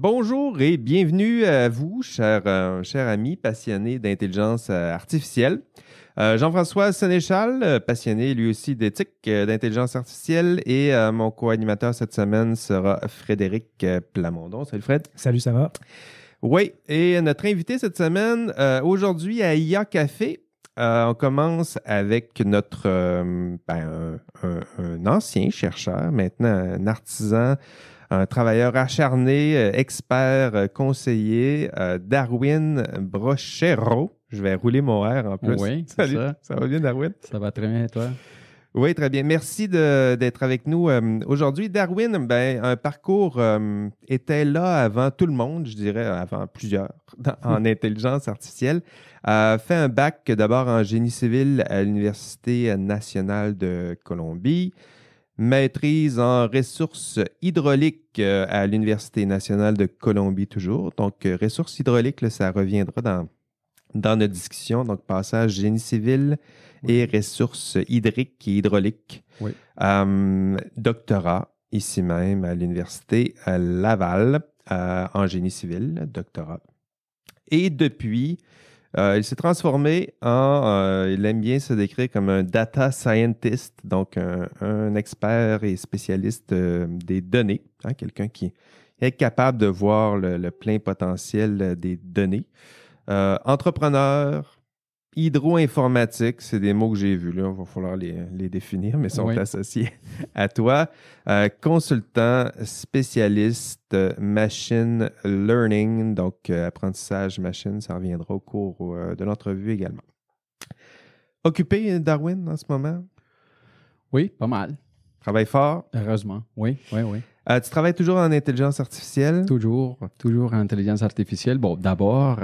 Bonjour et bienvenue à vous, chers amis passionnés d'intelligence artificielle. Jean-François Sénéchal, passionné lui aussi d'éthique, d'intelligence artificielle, et mon co-animateur cette semaine sera Frédéric Plamondon. Salut Fred. Salut, ça va? Oui, et notre invité cette semaine, aujourd'hui à IA Café, on commence avec notre un ancien chercheur, maintenant un artisan, un travailleur acharné, expert, conseiller, Darwin Brochero. Je vais rouler mon R en plus. Oui, c'est Salut, ça. ça va bien, Darwin? Ça va très bien, et toi? Oui, très bien. Merci d'être avec nous aujourd'hui. Darwin, un parcours était là avant tout le monde, je dirais, avant plusieurs, en intelligence artificielle. Fait un bac d'abord en génie civil à l'Université nationale de Colombie, maîtrise en ressources hydrauliques à l'Université nationale de Colombie toujours. Donc, ressources hydrauliques, là, ça reviendra dans notre discussion. Donc, passage génie civil et ressources hydriques et hydrauliques. Oui. Doctorat, ici même, à l'Université Laval, en génie civil, doctorat. Et depuis, il s'est transformé il aime bien se décrire comme un data scientist, donc un expert et spécialiste des données, hein, quelqu'un qui est capable de voir le plein potentiel des données. Entrepreneur, hydro-informatique, c'est des mots que j'ai vus, là, il va falloir les définir, mais sont associés à toi. Consultant, spécialiste, machine learning, donc apprentissage machine, ça reviendra au cours de l'entrevue également. Occupé, Darwin, en ce moment? Oui, pas mal. Travaille fort? Heureusement, oui. Tu travailles toujours en intelligence artificielle? Toujours en intelligence artificielle. Bon, d'abord,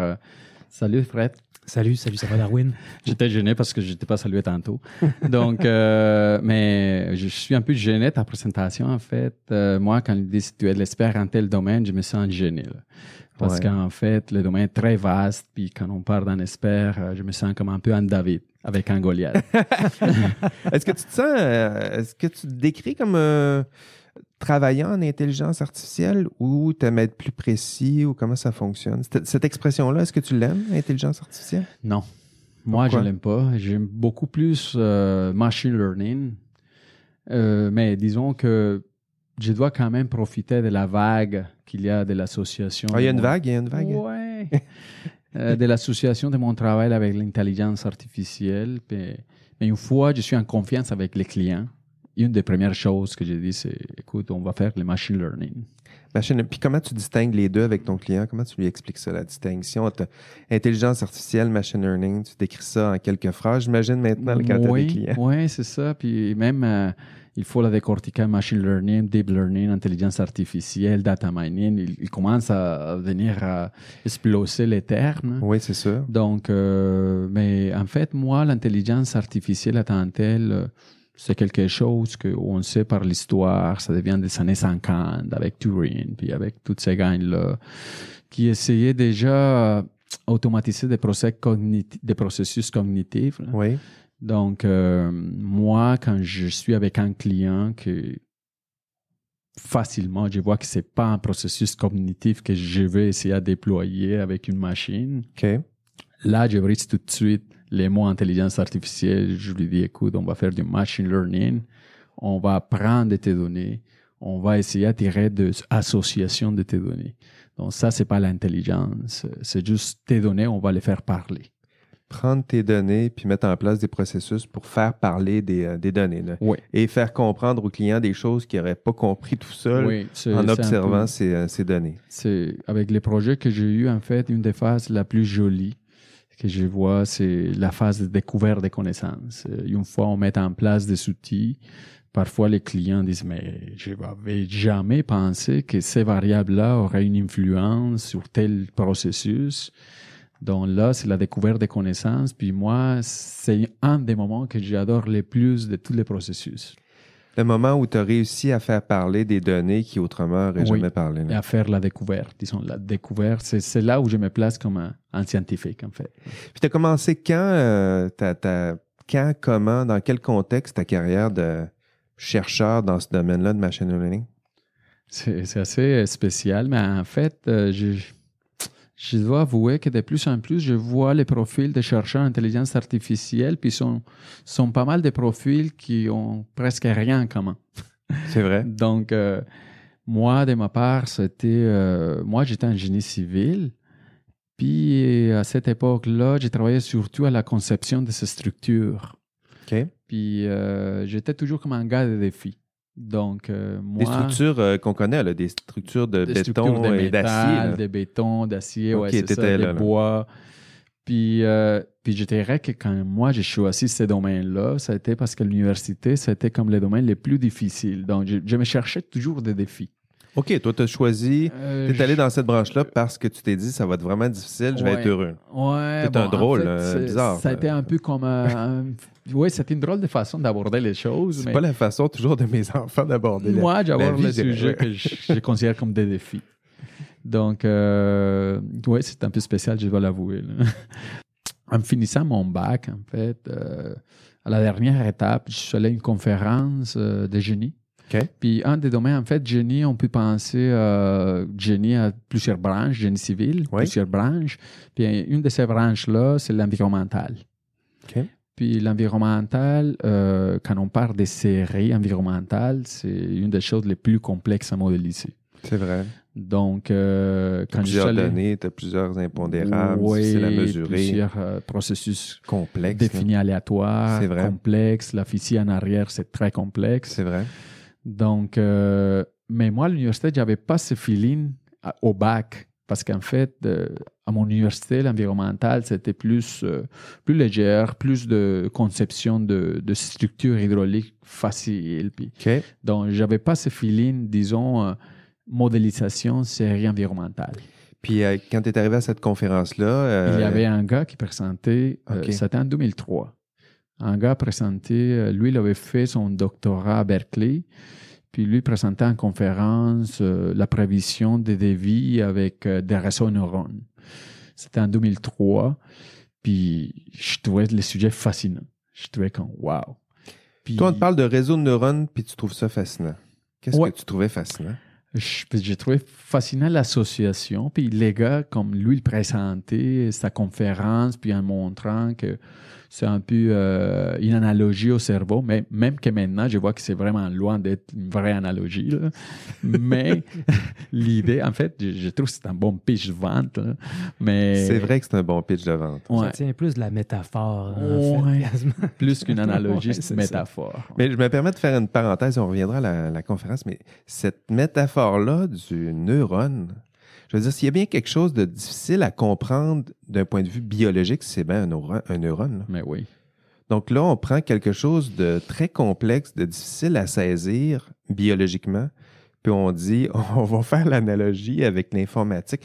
salut Fred. Salut, ça va Darwin? J'étais gêné parce que je ne t'ai pas salué tantôt. Donc, mais je suis un peu gêné de ta présentation, en fait. Moi, quand ils disent que tu es l'expert en tel domaine, je me sens gêné. Là. Parce qu'en fait, le domaine est très vaste. Puis quand on parle d'un expert, je me sens comme un peu un David avec un Goliath. Est-ce que tu te sens, est-ce que tu te décris comme travaillant en intelligence artificielle ou tu aimes être plus précis ou comment ça fonctionne? Cette expression-là, est-ce que tu l'aimes, intelligence artificielle? Non. Moi, Pourquoi? je l'aime pas. J'aime beaucoup plus machine learning. Mais disons que je dois quand même profiter de la vague qu'il y a de l'association. Il y a une vague? Oui. De l'association de mon travail avec l'intelligence artificielle. Mais une fois, je suis en confiance avec les clients. Une des premières choses que j'ai dit, c'est, écoute, on va faire le machine learning. Puis comment tu distingues les deux avec ton client? Comment tu lui expliques ça, la distinction entre intelligence artificielle, machine learning? Tu décris ça en quelques phrases, j'imagine, maintenant, quand tu as des clients. Oui, c'est ça. Puis même, il faut la décortiquer, machine learning, deep learning, intelligence artificielle, data mining. Il commence à venir à exploser les termes. Oui, c'est sûr. Donc, mais en fait, moi, l'intelligence artificielle à tant telle, c'est quelque chose qu'on sait par l'histoire, ça devient des années 50 avec Turing, puis avec toutes ces gars-là, qui essayaient déjà d'automatiser des processus cognitifs. Là. Oui. Donc, moi, quand je suis avec un client que facilement, je vois que c'est pas un processus cognitif que je vais essayer à déployer avec une machine. OK. Là, je brise tout de suite les mots intelligence artificielle. Je lui dis, écoute, on va faire du machine learning. On va prendre tes données. On va essayer à tirer des associations de tes données. Donc ça, c'est pas l'intelligence. C'est juste tes données, on va les faire parler. Prendre tes données puis mettre en place des processus pour faire parler des données. Là. Oui. Et faire comprendre aux clients des choses qu'ils n'auraient pas compris tout seul en observant ces données. C'est, avec les projets que j'ai eus, en fait, une des phases la plus jolie que je vois, c'est la phase de découverte des connaissances. Une fois on met en place des outils, parfois les clients disent « mais je n'avais jamais pensé que ces variables-là auraient une influence sur tel processus ». Donc là, c'est la découverte des connaissances. Puis moi, c'est un des moments que j'adore le plus de tous les processus. Le moment où tu as réussi à faire parler des données qui autrement n'auraient jamais parlé. Là. Et à faire la découverte. Disons, la découverte, c'est là où je me place comme un scientifique, en fait. Puis tu as commencé quand, comment, dans quel contexte ta carrière de chercheur dans ce domaine-là de machine learning? C'est assez spécial, mais en fait, je dois avouer que de plus en plus, je vois les profils des chercheurs d'intelligence artificielle, puis sont pas mal de profils qui ont presque rien en commun. C'est vrai. Donc, moi, de ma part, moi, j'étais en génie civil. Puis, à cette époque-là, j'ai travaillé surtout à la conception de ces structures. OK. Puis, j'étais toujours comme un gars de défi. Donc, moi... Des structures qu'on connaît, là, des structures de des béton structures de et d'acier. métal, de béton, d'acier, Ok, ouais, c'est ça, de bois. Puis je dirais que quand moi, j'ai choisi ces domaines-là, ça a été parce que l'université, c'était comme les domaines les plus difficiles. Donc, je me cherchais toujours des défis. OK, toi, tu as choisi, tu es allé dans cette branche-là parce que tu t'es dit, ça va être vraiment difficile, je vais être heureux. Ouais. C'est un drôle, bizarre. Ça a été un peu comme oui, c'était une drôle de façon d'aborder les choses. C'est pas la façon toujours de mes enfants d'aborder moi, j'aborde les vie, sujets que je considère comme des défis. Donc, oui, c'est un peu spécial, je dois l'avouer. En finissant mon bac, en fait, à la dernière étape, je suis allé à une conférence de génie. Okay. Puis, un des domaines, en fait, génie, on peut penser génie à plusieurs branches, génie civil, plusieurs branches. Puis, une de ces branches-là, c'est l'environnemental. Okay. Puis, l'environnemental, quand on parle des séries environnementales, c'est une des choses les plus complexes à modéliser. C'est vrai. Donc, quand tu as plusieurs données, tu as plusieurs impondérables, difficiles à mesurer. Plusieurs processus complexes, définis aléatoires, complexes. La physique en arrière, c'est très complexe. C'est vrai. Donc, mais moi, à l'université, je n'avais pas ce feeling au bac. Parce qu'en fait, à mon université, l'environnemental, c'était plus légère, plus de conception de structures hydrauliques faciles. Okay. Donc, je n'avais pas ce feeling, disons, modélisation série environnementale. Puis, quand tu es arrivé à cette conférence-là... Il y avait un gars qui présentait, c'était en 2003. Un gars présentait, lui, il avait fait son doctorat à Berkeley, puis lui présentait en conférence la prévision des devis avec des réseaux neurones. C'était en 2003, puis je trouvais le sujet fascinant. Je trouvais comme, wow. Puis, toi, on te parle de réseau de neurones, puis tu trouves ça fascinant. Qu'est-ce que tu trouvais fascinant? J'ai trouvé fascinant l'association. Puis les gars, comme lui, il présentait sa conférence, puis en montrant que c'est un peu une analogie au cerveau, mais même que maintenant, je vois que c'est vraiment loin d'être une vraie analogie. Là. Mais l'idée, en fait, je trouve que c'est un bon pitch de vente. Là. Mais... C'est vrai que c'est un bon pitch de vente. Ouais. Ça tient plus de la métaphore. Plus qu'une analogie, c'est une métaphore. Ça. Mais je me permets de faire une parenthèse, on reviendra à la conférence, mais cette métaphore-là du neurone, je veux dire, s'il y a bien quelque chose de difficile à comprendre d'un point de vue biologique, c'est bien un neurone. Là. Mais oui. Donc là, on prend quelque chose de très complexe, de difficile à saisir biologiquement, puis on dit, on va faire l'analogie avec l'informatique.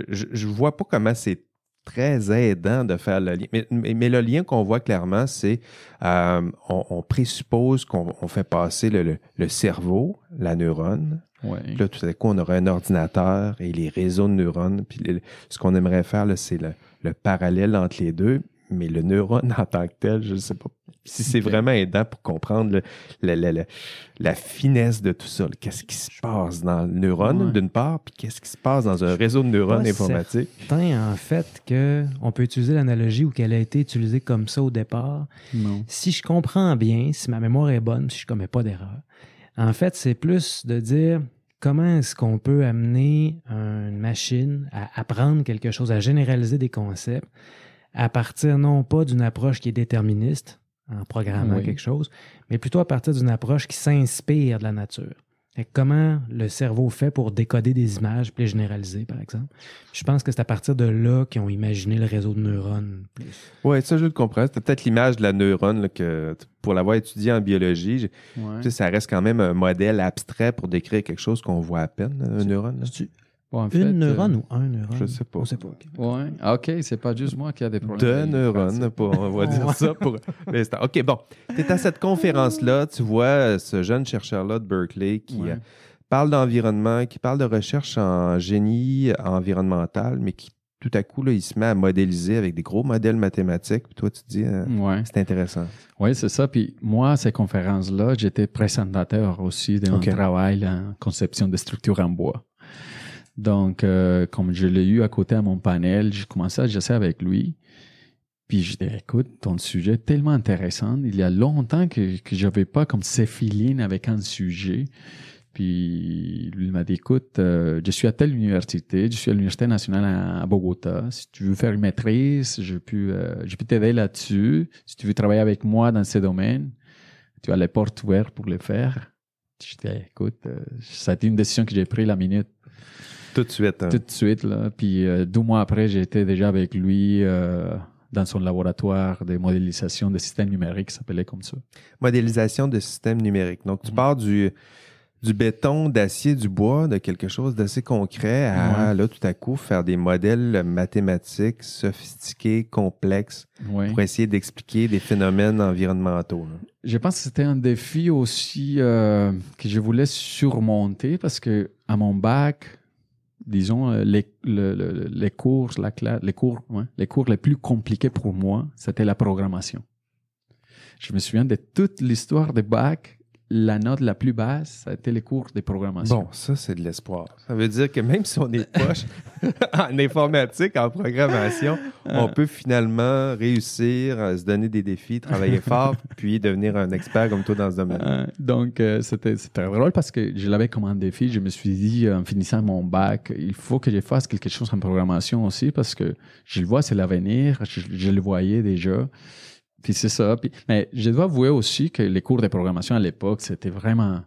Je ne vois pas comment c'est très aidant de faire le lien. Mais le lien qu'on voit clairement, c'est on présuppose qu'on fait passer le cerveau, la neurone. Ouais. Puis là, tout à coup, on aura un ordinateur et les réseaux de neurones. Puis ce qu'on aimerait faire, là, c'est le parallèle entre les deux. Mais le neurone en tant que tel, je ne sais pas si c'est vraiment aidant pour comprendre la finesse de tout ça. Qu'est-ce qui se passe dans le neurone, d'une part, puis qu'est-ce qui se passe dans un réseau de neurones informatiques? Certain, en fait, qu'on peut utiliser l'analogie ou qu'elle a été utilisée comme ça au départ. Non. Si je comprends bien, si ma mémoire est bonne, si je ne commets pas d'erreur, en fait, c'est plus de dire comment est-ce qu'on peut amener une machine à apprendre quelque chose, à généraliser des concepts à partir non pas d'une approche qui est déterministe, en programmant quelque chose, mais plutôt à partir d'une approche qui s'inspire de la nature. Et comment le cerveau fait pour décoder des images puis les généraliser, par exemple. Je pense que c'est à partir de là qu'ils ont imaginé le réseau de neurones. Oui, ça, je le comprends. C'était peut-être l'image de la neurone là, que, pour l'avoir étudié en biologie, ça reste quand même un modèle abstrait pour décrire quelque chose qu'on voit à peine, un neurone. Là. Bon, en une neurone ou un neurone? Je sais pas. On sait pas. Oui, OK, c'est pas juste moi qui a des problèmes. De neurones, on va dire ça pour l'instant. OK, bon. Tu es à cette conférence-là, tu vois ce jeune chercheur-là de Berkeley qui parle d'environnement, qui parle de recherche en génie environnemental, mais qui tout à coup, là, il se met à modéliser avec des gros modèles mathématiques. Puis toi, tu te dis, c'est intéressant. Oui, c'est ça. Puis moi, ces conférences-là, j'étais présentateur aussi de mon travail en conception de structures en bois. Donc, comme je l'ai eu à côté à mon panel, j'ai commencé à jaser avec lui. Puis je dis, écoute, ton sujet est tellement intéressant. Il y a longtemps que je n'avais pas comme ces feelings avec un sujet. Puis lui m'a dit, écoute, je suis à telle université, je suis à l'Université nationale à Bogota. Si tu veux faire une maîtrise, je peux t'aider là-dessus. Si tu veux travailler avec moi dans ces domaines, tu as les portes ouvertes pour le faire. Je dis, écoute, ça a été une décision que j'ai prise la minute. Tout de suite. Hein. Tout de suite, là. Puis 2 mois après, j'étais déjà avec lui dans son laboratoire de modélisation de systèmes numériques, ça s'appelait comme ça. Modélisation de systèmes numériques. Donc, tu pars du béton, d'acier, du bois, de quelque chose d'assez concret à, là, tout à coup, faire des modèles mathématiques sophistiqués, complexes, pour essayer d'expliquer des phénomènes environnementaux. Là. Je pense que c'était un défi aussi que je voulais surmonter parce que à mon bac, disons, les cours les plus compliqués pour moi, c'était la programmation. Je me souviens de toute l'histoire des bacs. La note la plus basse, ça a été les cours de programmation. Bon, ça, c'est de l'espoir. Ça veut dire que même si on est poche en informatique, en programmation, on peut finalement réussir à se donner des défis, travailler fort, puis devenir un expert comme toi dans ce domaine. Donc, c'était drôle parce que je l'avais comme un défi. Je me suis dit, en finissant mon bac, il faut que je fasse quelque chose en programmation aussi parce que je le vois, c'est l'avenir. Je le voyais déjà. Puis c'est ça. Mais je dois avouer aussi que les cours de programmation à l'époque, c'était vraiment,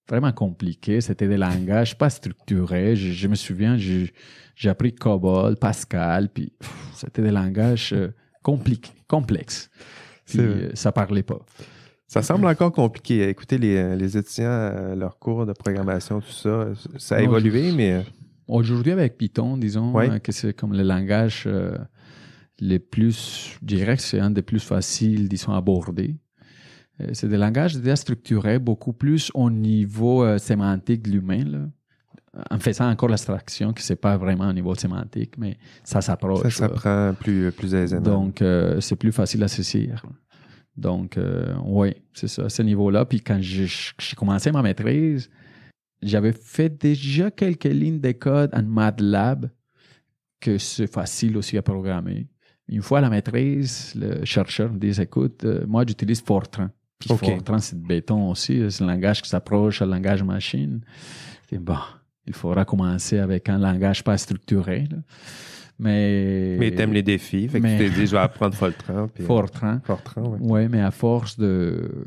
vraiment compliqué. C'était des langages pas structurés. Je me souviens, j'ai appris COBOL, Pascal, puis c'était des langages complexes. Puis ça parlait pas. Ça semble encore compliqué. Écoutez, les étudiants, leurs cours de programmation, tout ça, ça a évolué, mais... Aujourd'hui, avec Python, disons que c'est comme le langage... les plus, je dirais que c'est un des plus faciles, disons, à aborder. C'est des langages déjà structurés, beaucoup plus au niveau sémantique de l'humain, là. En faisant encore l'abstraction, que c'est pas vraiment au niveau sémantique, mais ça s'approche. Ça s'apprend plus aisément. Donc, c'est plus facile à saisir. Donc, oui, c'est ça, à ce niveau-là. Puis quand j'ai commencé ma maîtrise, j'avais fait déjà quelques lignes de code en MATLAB, que c'est facile aussi à programmer. Une fois à la maîtrise, le chercheur me dit, écoute, moi j'utilise Fortran. Puis Fortran, c'est de béton aussi, c'est un langage qui s'approche au langage machine. Je dis, bon, il faudra commencer avec un langage pas structuré. Là. Mais t'aimes les défis, fait que tu t'es dit, je vais apprendre Fortran. Puis, Fortran, oui. Oui, mais à force de...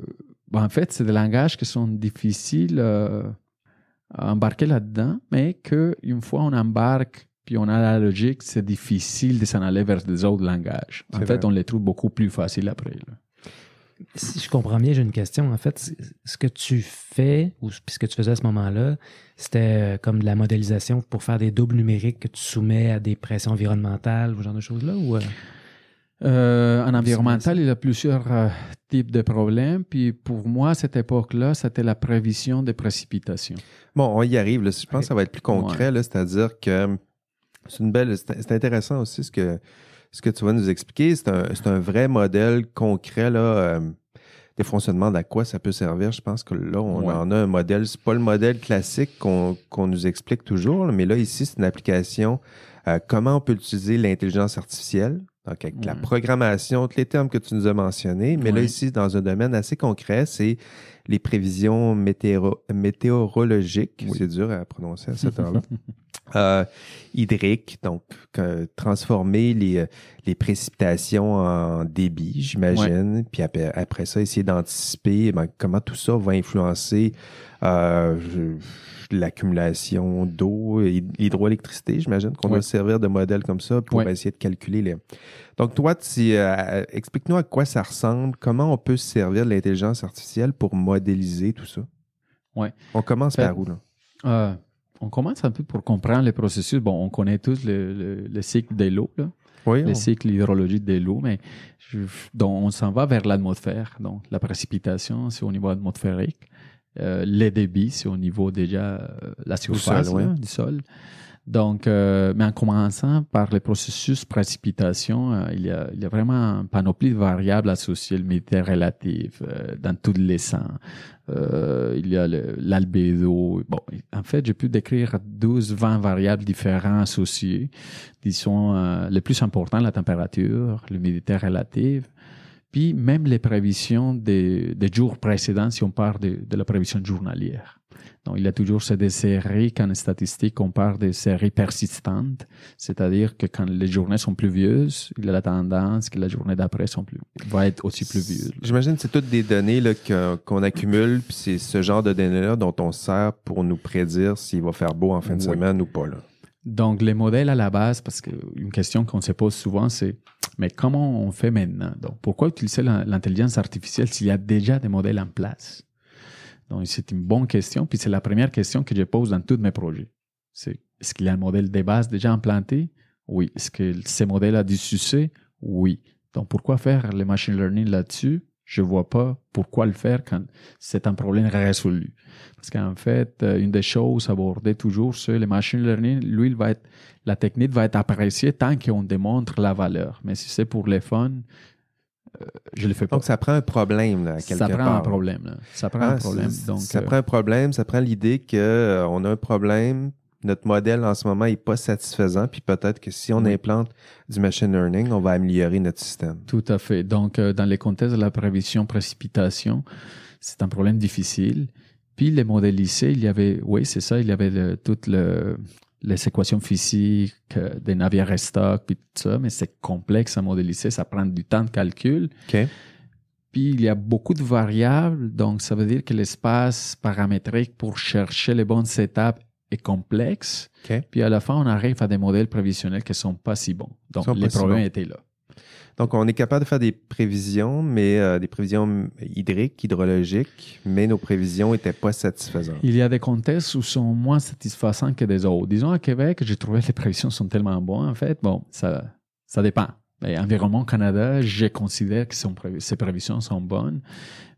Bon, en fait, c'est des langages qui sont difficiles à embarquer là-dedans, mais qu'une fois on embarque puis on a la logique, c'est difficile de s'en aller vers des autres langages. En fait, on les trouve beaucoup plus faciles après. Là. Si je comprends bien, j'ai une question. En fait, ce que tu fais, ou ce que tu faisais à ce moment-là, c'était comme de la modélisation pour faire des doubles numériques que tu soumets à des pressions environnementales ou ce genre de choses-là? Ou en environnemental, il y a plusieurs types de problèmes. Puis pour moi, à cette époque-là, c'était la prévision des précipitations. Bon, on y arrive. Là. Je pense que ça va être plus concret, là, c'est-à-dire que c'est intéressant aussi ce que tu vas nous expliquer. C'est un vrai modèle concret là, des fonctionnements d'à quoi ça peut servir. Je pense que là, on en a un modèle. C'est pas le modèle classique qu'on nous explique toujours, là, mais là, ici, c'est une application. Comment on peut utiliser l'intelligence artificielle, donc avec la programmation, tous les termes que tu nous as mentionnés. Mais là, ici, dans un domaine assez concret, c'est les prévisions météorologiques. C'est dur à prononcer à cette heure-là. Hydrique, donc transformer les précipitations en débit, j'imagine, puis après ça, essayer d'anticiper comment tout ça va influencer l'accumulation d'eau et l'hydroélectricité, j'imagine qu'on doit servir de modèle comme ça pour essayer de calculer les... Donc toi, explique-nous à quoi ça ressemble, comment on peut se servir de l'intelligence artificielle pour modéliser tout ça. On commence par où, là? On commence un peu pour comprendre les processus. Bon, on connaît tous le cycle de l'eau, là. Le cycle hydrologique de l'eau, mais donc on s'en va vers l'atmosphère. Donc, la précipitation, c'est au niveau atmosphérique. Les débits, c'est au niveau déjà la surface du sol. Donc, mais en commençant par le processus précipitation, il y a vraiment une panoplie de variables associées, le médiateur relatif, dans tous les sens. Il y a l'albédo. Bon, en fait, j'ai pu décrire 12-20 variables différentes associées. Disons, le plus important, la température, l'humidité relative, puis même les prévisions des jours précédents, si on parle de la prévision journalière. Donc, il y a toujours des séries qu'en statistique, on parle de séries persistantes, c'est-à-dire que quand les journées sont pluvieuses, il y a la tendance que la journée d'après va être aussi pluvieuse. J'imagine que c'est toutes des données là, qu'on accumule, puis c'est ce genre de données-là dont on sert pour nous prédire s'il va faire beau en fin de semaine ou pas. Là. Donc, les modèles à la base, parce qu'une question qu'on se pose souvent, c'est mais comment on fait maintenant? Donc, pourquoi utiliser l'intelligence artificielle s'il y a déjà des modèles en place? Donc, c'est une bonne question. Puis, c'est la première question que je pose dans tous mes projets. C'est, est-ce qu'il y a un modèle de base déjà implanté? Oui. Est-ce que ces modèles a du succès? Oui. Donc, pourquoi faire le machine learning là-dessus? Je ne vois pas pourquoi le faire quand c'est un problème résolu. Parce qu'en fait, une des choses abordées toujours sur le machine learning, lui, la technique va être appréciée tant qu'on démontre la valeur. Mais si c'est pour les fun, je le fais pas. Donc, ça prend un problème, là, quelque part. Ça prend un problème, là. Ça prend un problème. Donc, ça prend un problème, ça prend l'idée qu'on a un problème, notre modèle en ce moment n'est pas satisfaisant, puis peut-être que si on implante du machine learning, on va améliorer notre système. Tout à fait. Donc, dans les contextes de la prévision-précipitation, c'est un problème difficile. Puis, les modélisés, il y avait toutes les équations physiques des navires stock, puis tout ça, mais c'est complexe à modéliser, ça prend du temps de calcul. OK. Puis, il y a beaucoup de variables, donc ça veut dire que l'espace paramétrique pour chercher les bonnes étapes est complexe. Okay. Puis, à la fin, on arrive à des modèles prévisionnels qui ne sont pas si bons. Donc, les problèmes étaient là. Donc, on est capable de faire des prévisions, mais des prévisions hydrologiques, mais nos prévisions n'étaient pas satisfaisantes. Il y a des contextes où sont moins satisfaisants que des autres. Disons, à Québec, j'ai trouvé que les prévisions sont tellement bonnes. En fait, bon, ça dépend. Mais Environnement Canada, je considère que ces prévisions sont bonnes.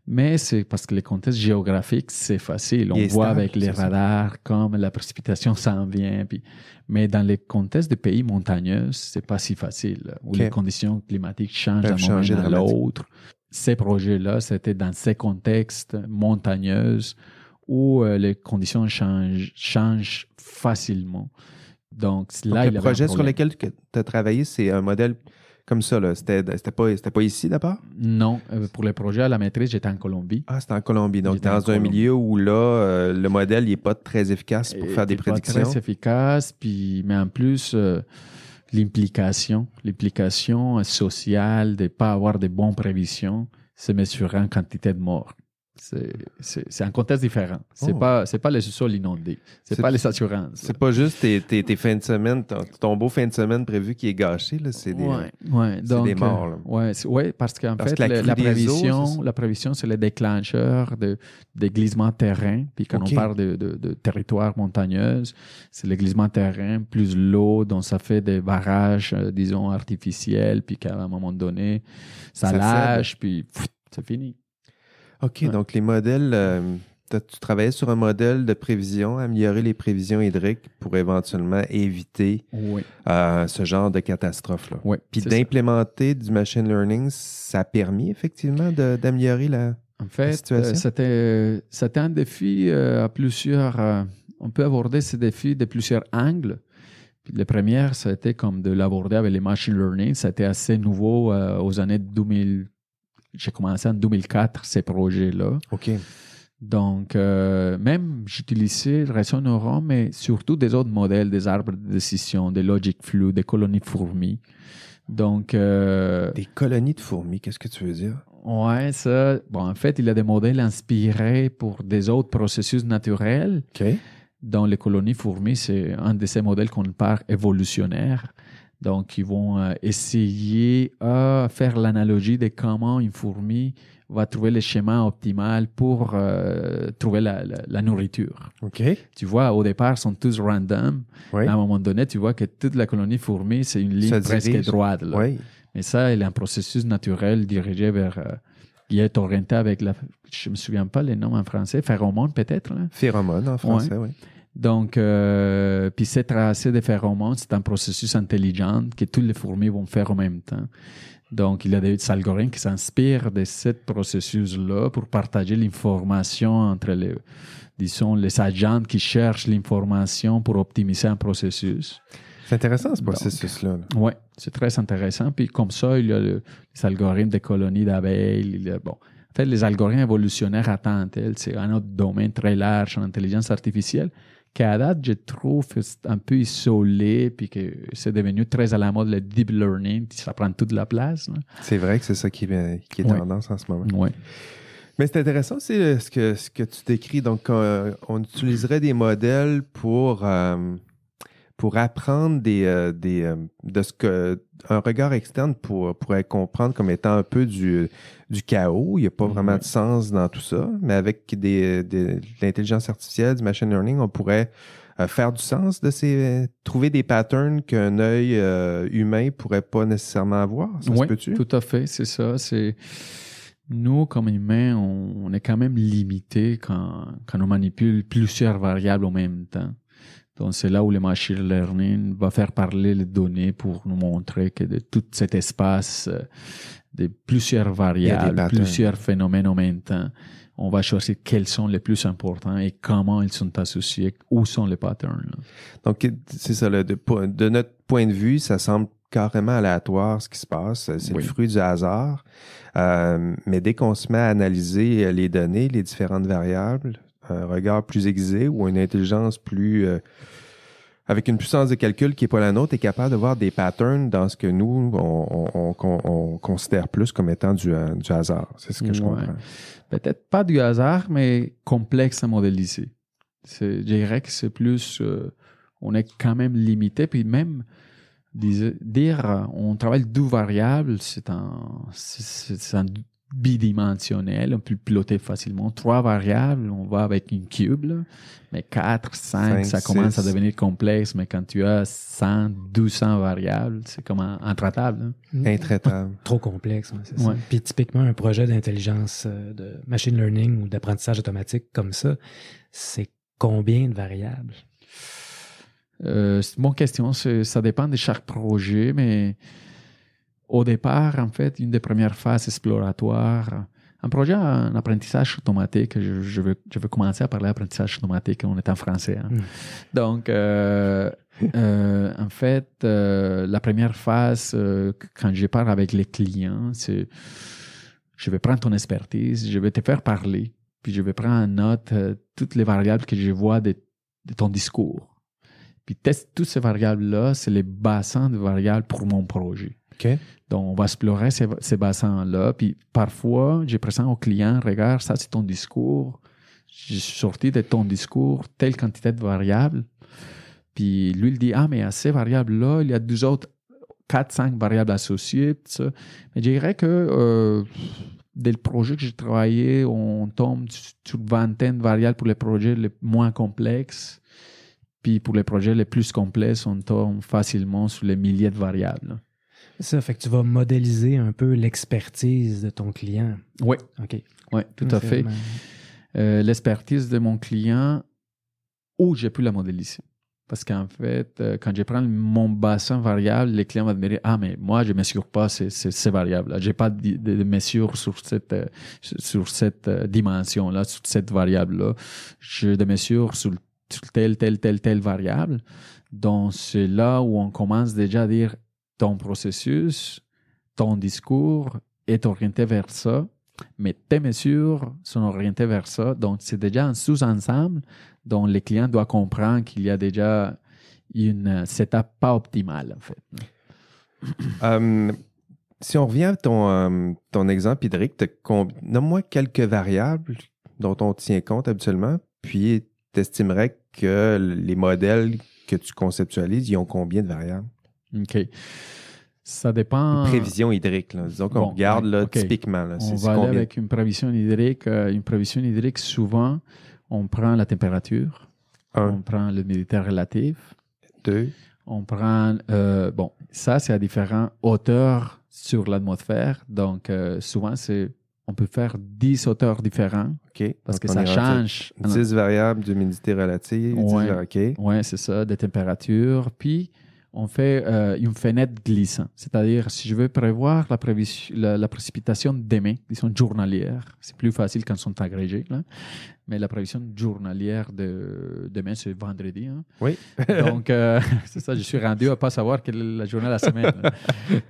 Mais c'est parce que les contextes géographiques, c'est facile. On voit avec les radars comme la précipitation s'en vient. Mais dans les contextes de pays montagneux, c'est pas si facile. Où les conditions climatiques changent d'un moment à l'autre. Ces projets-là, c'était dans ces contextes montagneux où les conditions changent facilement. Donc là, le projet sur lequel tu as travaillé, c'est un modèle comme ça, là. C'était pas ici, d'abord? Non. Pour le projet à la maîtrise, j'étais en Colombie. Ah, c'était en Colombie. Donc, dans un milieu où, là, le modèle n'est pas très efficace pour faire des prédictions. Pas très efficace, mais en plus, l'implication sociale de ne pas avoir de bonnes prévisions, c'est mesuré en quantité de morts. C'est un contexte différent. C'est pas les sols inondés. C'est pas les assurances. C'est pas juste tes fins de semaine, ton beau fin de semaine prévu qui est gâché. Là, c'est des morts. Oui, parce qu'en fait, la prévision, c'est le déclencheur des glissements de terrain. Puis quand on parle de territoire montagneux, c'est le glissement de terrain plus l'eau, donc ça fait des barrages, disons, artificiels, puis qu'à un moment donné, ça lâche, puis c'est fini. OK, donc les modèles, tu travaillais sur un modèle de prévision, améliorer les prévisions hydriques pour éventuellement éviter ce genre de catastrophe-là. Oui, puis d'implémenter du machine learning, ça a permis effectivement d'améliorer la situation? C'était un défi à plusieurs... on peut aborder ces défis de plusieurs angles. Puis la première, c'était comme de l'aborder avec les machine learning. C'était assez nouveau aux années 2000. J'ai commencé en 2004 ces projets-là. OK. Donc, même j'utilisais Réseau Neuron, mais surtout des autres modèles, des arbres de décision, des logic flux, des colonies de fourmis. Donc, des colonies de fourmis, qu'est-ce que tu veux dire? Ouais, ça. Bon, en fait, il y a des modèles inspirés pour des autres processus naturels. OK. Dans les colonies fourmis, c'est un de ces modèles qu'on parle évolutionnaire. Donc, ils vont essayer à faire l'analogie de comment une fourmi va trouver le schéma optimal pour trouver la nourriture. OK. Tu vois, au départ, ils sont tous random. Oui. À un moment donné, tu vois que toute la colonie fourmi, c'est une ligne presque droite. Là. Oui. Mais ça, il y a un processus naturel dirigé vers... qui est orienté avec je ne me souviens pas les noms en français, phéromone peut-être. Là. Phéromone en français, oui. Donc, puis ces tracés de phéromones, c'est un processus intelligent que toutes les fourmis vont faire en même temps. Donc, il y a des algorithmes qui s'inspirent de ce processus-là pour partager l'information entre les agents qui cherchent l'information pour optimiser un processus. C'est intéressant, ce processus-là. Oui, c'est très intéressant. Puis comme ça, il y a les algorithmes de colonies d'abeilles. En fait, les algorithmes évolutionnaires à temps tel, c'est un autre domaine très large en intelligence artificielle qu'à date, je trouve un peu isolé puis que c'est devenu très à la mode, le deep learning, ça prend toute la place. Là. C'est vrai que c'est ça qui est tendance en ce moment. Oui. Mais c'est intéressant aussi ce que tu décris. Donc, on utiliserait des modèles pour apprendre de ce que un regard externe pourrait comprendre comme étant un peu du chaos. Il n'y a pas vraiment de sens dans tout ça. Mais avec de l'intelligence artificielle, du machine learning, on pourrait faire du sens trouver des patterns qu'un œil humain pourrait pas nécessairement avoir. Ça se peut-tu? Tout à fait, c'est ça. Nous, comme humains, on est quand même limités quand on manipule plusieurs variables en même temps. Donc, c'est là où le machine learning va faire parler les données pour nous montrer que de tout cet espace de plusieurs variables, plusieurs phénomènes en même temps, on va choisir quels sont les plus importants et comment ils sont associés, où sont les patterns. Là. Donc, c'est ça. Là, de notre point de vue, ça semble carrément aléatoire ce qui se passe. C'est le fruit du hasard. Mais dès qu'on se met à analyser les données, les différentes variables, un regard plus aiguisé ou une intelligence plus avec une puissance de calcul qui n'est pas la nôtre, est capable de voir des patterns dans ce que nous, on considère plus comme étant du hasard. C'est ce que je comprends. Peut-être pas du hasard, mais complexe à modéliser. Je dirais que c'est plus... on est quand même limité, puis même dire on travaille 2 variables, c'est un bidimensionnel, on peut le piloter facilement. 3 variables, on va avec une cube, là. Mais 4, 5, ça commence à devenir complexe, mais quand tu as 100, 200 variables, c'est comme intraitable. Hein? Intraitable. Trop complexe, c'est ça. Puis typiquement, un projet d'intelligence, de machine learning ou d'apprentissage automatique comme ça, c'est combien de variables? C'est une bonne question. Ça dépend de chaque projet, mais au départ, en fait, une des premières phases exploratoires, un projet en apprentissage automatique, je veux commencer à parler d'apprentissage automatique, on est en français. Hein. Donc, en fait, la première phase, quand je parle avec les clients, c'est je vais prendre ton expertise, je vais te faire parler, puis je vais prendre en note toutes les variables que je vois de ton discours. Puis toutes ces variables-là, c'est les bassins de variables pour mon projet. Okay. Donc, on va explorer ces bassins-là. Puis parfois, je présente au client, regarde, ça c'est ton discours. J'ai sorti de ton discours telle quantité de variables. Puis lui, il dit, mais à ces variables-là, il y a 2 autres, 4, 5 variables associées. Ça. Mais je dirais que dès le projet que j'ai travaillé, on tombe sur une vingtaine de variables pour les projets les moins complexes. Puis pour les projets les plus complexes, on tombe facilement sur les milliers de variables. Ça fait que tu vas modéliser un peu l'expertise de ton client. Oui. OK. Oui, tout à fait. L'expertise de mon client, où j'ai pu la modéliser. Parce qu'en fait, quand je prends mon bassin variable, les clients vont me dire, mais moi, je ne mesure pas ces variables-là. Je n'ai pas de mesure sur cette dimension-là, sur cette variable-là. Je de mesure sur telle variable. Donc, c'est là où on commence déjà à dire ton processus, ton discours est orienté vers ça, mais tes mesures sont orientées vers ça. Donc, c'est déjà un sous-ensemble dont les clients doivent comprendre qu'il y a déjà une setup pas optimale, en fait. Si on revient à ton exemple hydrique, nomme-moi quelques variables dont on tient compte habituellement, puis t'estimerais que les modèles que tu conceptualises, ils ont combien de variables? OK. Ça dépend... Une prévision hydrique, là. Disons qu'on regarde là, typiquement. Là, on va aller avec une prévision hydrique. Une prévision hydrique, souvent, on prend la température, on prend l'humidité relative. 2. On prend... ça, c'est à différentes hauteurs sur l'atmosphère. Donc, souvent, on peut faire 10 hauteurs différents OK. parce Donc, que on ça est rendu change. 10 variables d'humidité relative. 10 Ouais. OK. Oui, c'est ça, des températures. Puis, on fait une fenêtre glissante. C'est-à-dire, si je veux prévoir la précipitation demain, disons journalière, c'est plus facile quand ils sont agrégés, là. Mais la prévision journalière de demain, c'est vendredi. Hein. Oui. Donc, c'est ça, je suis rendu à ne pas savoir quelle est la journée de la semaine.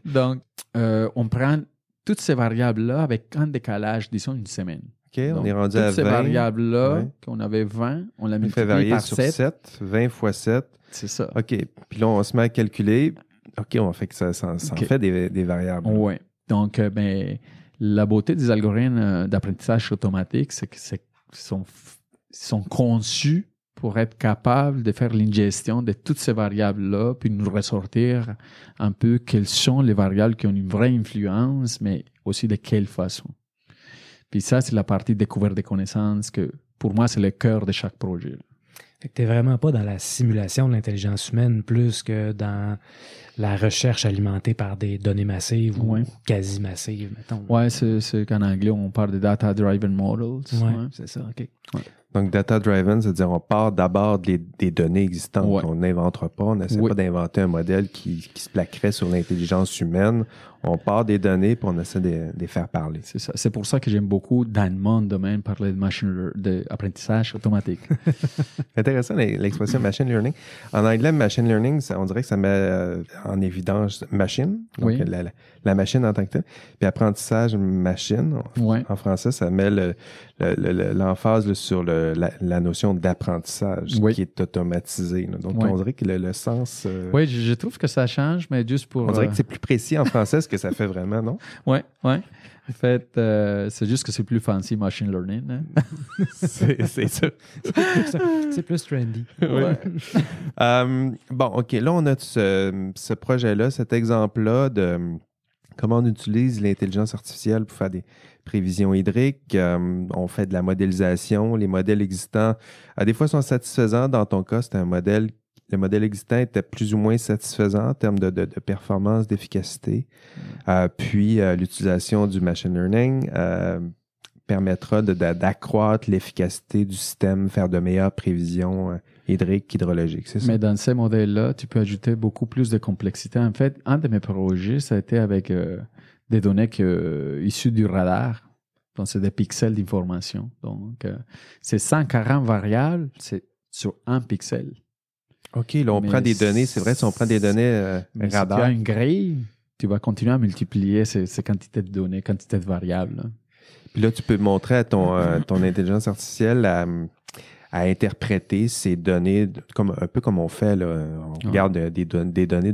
Donc, on prend toutes ces variables-là avec un décalage, disons, une semaine. OK, on Donc, est rendu toutes à 20. ces variables-là, Ouais. qu'on avait 20, on l'a On fait multiplié varier par sur 7. 7. 20 fois 7. C'est ça. OK. Puis là, on se met à calculer. OK, on fait que ça en OK. fait des variables. Oui. Donc, la beauté des algorithmes d'apprentissage automatique, c'est qu'ils sont conçus pour être capables de faire l'ingestion de toutes ces variables-là, puis nous ressortir un peu quelles sont les variables qui ont une vraie influence, mais aussi de quelle façon. Puis ça, c'est la partie découverte des connaissances que, pour moi, c'est le cœur de chaque projet. Fait que t'es vraiment pas dans la simulation de l'intelligence humaine plus que dans la recherche alimentée par des données massives ou quasi massives, mettons. Oui, c'est qu'en anglais, on parle de data-driven models. Ouais, c'est ça, OK. Ouais. Donc, data-driven, c'est-à-dire on part d'abord des données existantes. Ouais. On n'inventera pas, on n'essaie pas d'inventer un modèle qui se plaquerait sur l'intelligence humaine. On part des données puis on essaie de les faire parler. C'est ça. C'est pour ça que j'aime beaucoup, dans mon domaine, parler d'apprentissage automatique. Intéressant l'expression machine learning. En anglais, machine learning, on dirait que ça met en évidence machine, donc la machine en tant que telle. Puis apprentissage machine, en français, ça met l'emphase sur la notion d'apprentissage qui est automatisé. Là. Donc, on dirait que le sens... Oui, je trouve que ça change, mais juste pour... On dirait que c'est plus précis en français ce que ça fait vraiment, non? Oui. En fait, c'est juste que c'est plus fancy machine learning. Hein? c'est ça. C'est plus trendy. Bon, OK. Là, on a ce projet-là, cet exemple-là de comment on utilise l'intelligence artificielle pour faire des prévisions hydriques. On fait de la modélisation. Les modèles existants, des fois, sont satisfaisants. Dans ton cas, c'était le modèle existant était plus ou moins satisfaisant en termes de performance, d'efficacité. Puis, l'utilisation du machine learning permettra d'accroître l'efficacité du système, faire de meilleures prévisions hydriques, hydrologiques. C'est ça? Mais dans ces modèles-là, tu peux ajouter beaucoup plus de complexité. En fait, un de mes projets, ça a été avec des données issues du radar. Donc, c'est des pixels d'information. Donc, c'est 140 variables, c'est sur un pixel. OK, là, on prend des données. C'est vrai, si on prend des données radar. Si tu as une grille, tu vas continuer à multiplier ces quantités de données, quantités de variables. Là. Puis là, tu peux montrer à ton intelligence artificielle à interpréter ces données, un peu comme on fait. Là. On regarde des données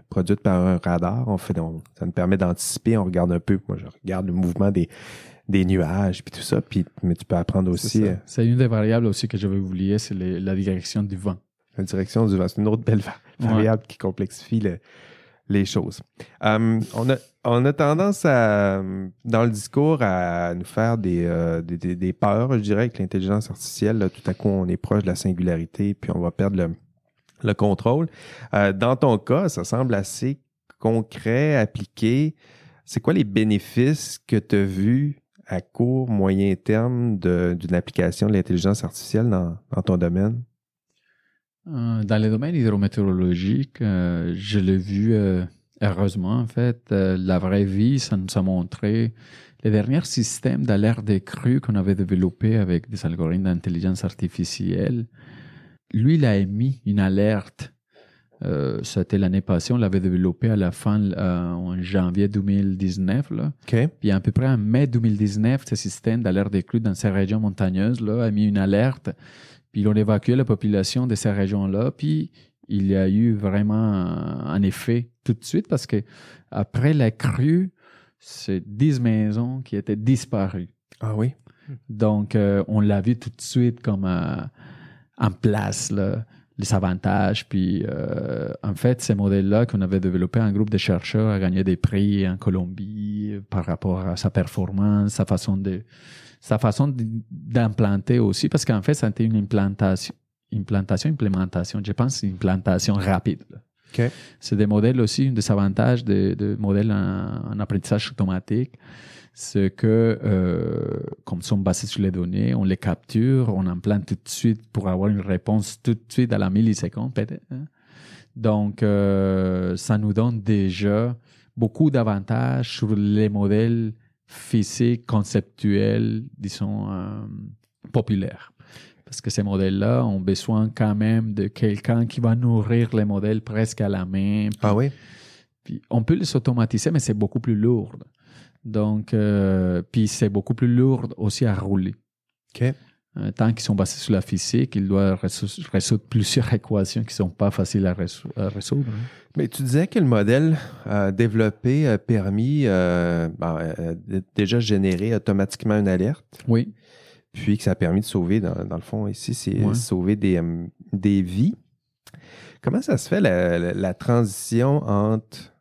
produites par un radar. Ça nous permet d'anticiper. On regarde un peu. Moi, je regarde le mouvement des nuages puis tout ça. Mais tu peux apprendre aussi. C'est une des variables aussi que j'avais oublié, c'est la direction du vent. La direction du vent, c'est une autre belle variable qui complexifie les choses. On a tendance dans le discours à nous faire des peurs, je dirais, avec l'intelligence artificielle. Là, tout à coup, on est proche de la singularité, puis on va perdre le contrôle. Dans ton cas, ça semble assez concret, appliqué. C'est quoi les bénéfices que tu as vus à court, moyen terme d'une application de l'intelligence artificielle dans ton domaine? Dans le domaine hydrométéorologique, je l'ai vu heureusement, en fait. La vraie vie, ça nous a montré les derniers systèmes d'alerte des crues qu'on avait développés avec des algorithmes d'intelligence artificielle. Lui, il a émis une alerte. C'était l'année passée, on l'avait développé à la fin, en janvier 2019. Là. Okay. Puis à peu près en mai 2019, ce système d'alerte des crues dans ces régions montagneuses là, a mis une alerte. Puis ils ont évacué la population de ces régions-là. Puis il y a eu vraiment un effet tout de suite parce que après la crue, c'est 10 maisons qui étaient disparues. Ah oui? Donc, on l'a vu tout de suite comme en place, là, les avantages. Puis, en fait, ces modèles-là qu'on avait développés, un groupe de chercheurs a gagné des prix en Colombie par rapport à sa performance, sa façon d'implanter aussi, parce qu'en fait, c'était une implémentation. Je pense une implantation rapide. Là. Okay. C'est des modèles aussi, un des avantages de modèles en apprentissage automatique, c'est que, comme ils sont basés sur les données, on les capture, on implante tout de suite pour avoir une réponse tout de suite à la milliseconde, peut-être. Hein? Donc, ça nous donne déjà beaucoup d'avantages sur les modèles physiques, conceptuels, disons, populaires. Parce que ces modèles-là ont besoin quand même de quelqu'un qui va nourrir les modèles presque à la main. Puis, Ah oui? Puis on peut les automatiser, mais c'est beaucoup plus lourd. Donc, puis c'est beaucoup plus lourd aussi à rouler. OK. Tant qu'ils sont basés sur la physique, ils doivent résoudre plusieurs équations qui ne sont pas faciles à résoudre. Mais tu disais que le modèle développé a permis déjà générer automatiquement une alerte. Oui. Puis que ça a permis de sauver, dans le fond, ici, c'est sauver des vies. Comment ça se fait la transition entre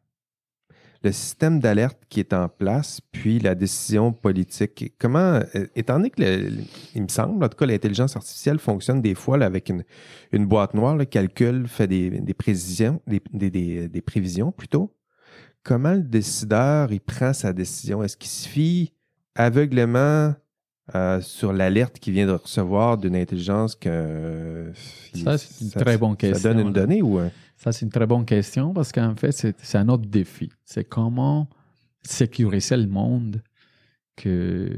le système d'alerte qui est en place puis la décision politique? Comment, étant donné que, il me semble, en tout cas, l'intelligence artificielle fonctionne des fois là, avec une boîte noire, le calcul, fait des prévisions, des prévisions plutôt. Comment le décideur, il prend sa décision? Est-ce qu'il se fie aveuglément sur l'alerte qu'il vient de recevoir d'une intelligence que... Ça, c'est une très bonne question. Ça donne une donnée ou... Ça, c'est une très bonne question parce qu'en fait, c'est un autre défi. C'est comment sécuriser le monde que